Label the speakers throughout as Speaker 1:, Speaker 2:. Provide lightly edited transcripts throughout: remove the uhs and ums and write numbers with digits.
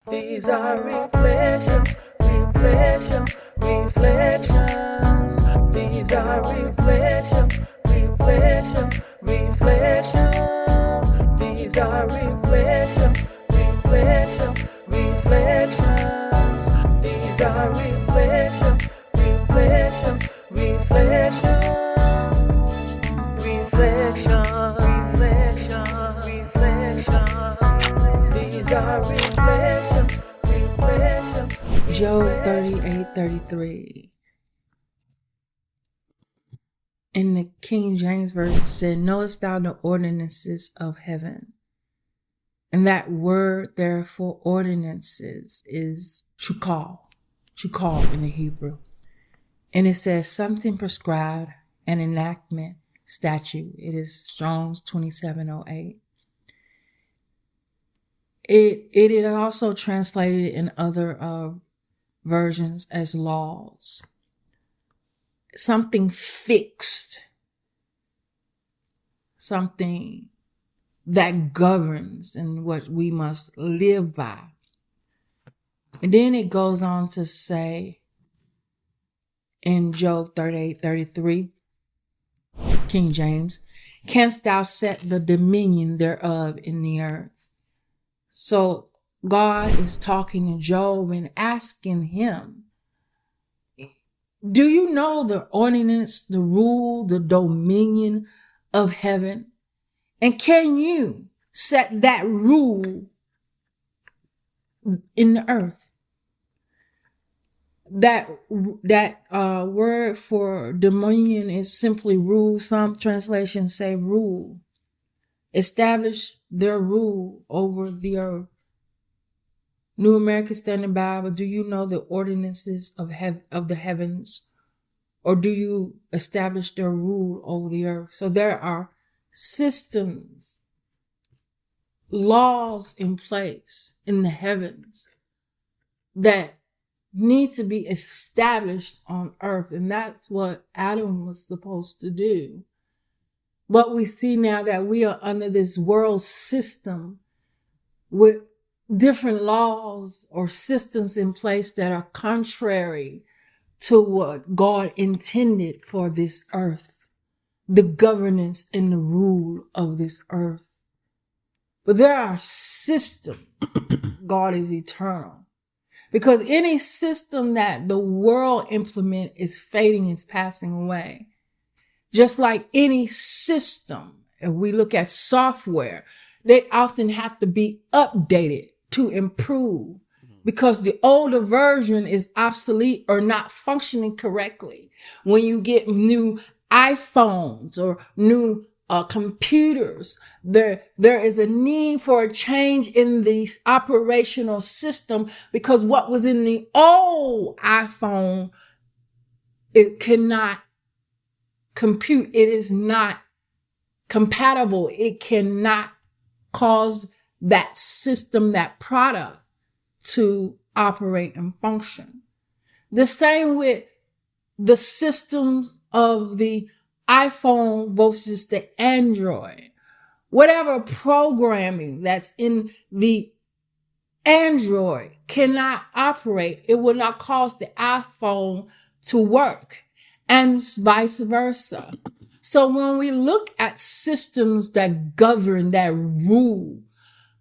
Speaker 1: These are reflections, reflections, reflections. These are reflections, reflections, reflections. These are reflections, reflections, reflections. These are reflections, reflections, reflections. Reflection, reflection, reflection. These are reflections, reflections.
Speaker 2: Job 38:33. In the King James Version it said, knowest thou the ordinances of heaven? And that word there for ordinances is chukal in the Hebrew. And it says something prescribed, an enactment, statute. It is Strong's 2708. It is also translated in other versions as laws. Something fixed. Something that governs and what we must live by. And then it goes on to say in Job 38:33, King James, canst thou set the dominion thereof in the earth? So God is talking to Job and asking him, do you know the ordinance, the rule, the dominion of heaven? And can you set that rule in the earth? That word for dominion is simply rule. Some translations say rule. Establish their rule over the earth. New American Standard Bible, do you know the ordinances of the heavens? Or do you establish their rule over the earth? So there are systems, laws in place in the heavens that need to be established on earth. And that's what Adam was supposed to do. But we see now that we are under this world system with different laws or systems in place that are contrary to what God intended for this earth, the governance and the rule of this earth. But there are systems. God is eternal. Because any system that the world implement is fading, is passing away. Just like any system, if we look at software, they often have to be updated to improve because the older version is obsolete or not functioning correctly. When you get new iPhones or new computers, there is a need for a change in the operational system because what was in the old iPhone, it cannot compute. It is not compatible. It cannot cause that system, that product to operate and function. The same with the systems of the iPhone versus the Android. Whatever programming that's in the Android cannot operate. It will not cause the iPhone to work, and vice versa. So when we look at systems that govern, that rule,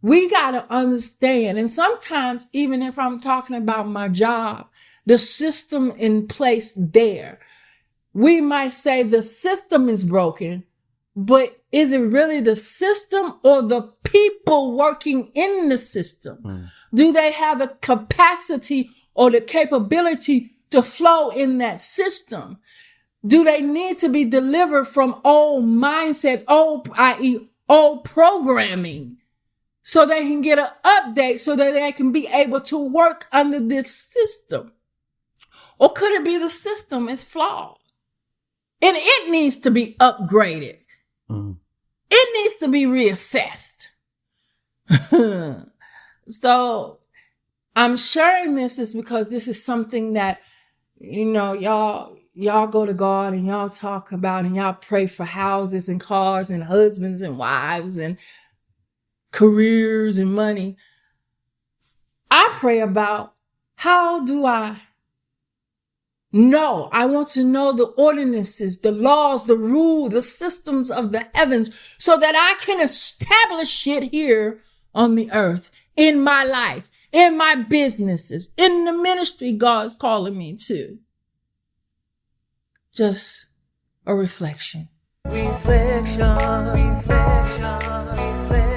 Speaker 2: we got to understand. And sometimes, even if I'm talking about my job, the system in place there, we might say the system is broken, but is it really the system or the people working in the system? Do they have the capacity or the capability to flow in that system? Do they need to be delivered from old mindset, i.e. old programming, so they can get an update so that they can be able to work under this system? Or could it be the system is flawed and it needs to be upgraded? It needs to be reassessed. So I'm sharing this is because this is something that, y'all go to God and y'all talk about and y'all pray for houses and cars and husbands and wives and careers and money. I pray about, how do I know? I want to know the ordinances, the laws, the rules, the systems of the heavens so that I can establish it here on the earth, in my life, in my businesses, in the ministry God's calling me to. Just a reflection.
Speaker 1: Reflection, reflection, reflection.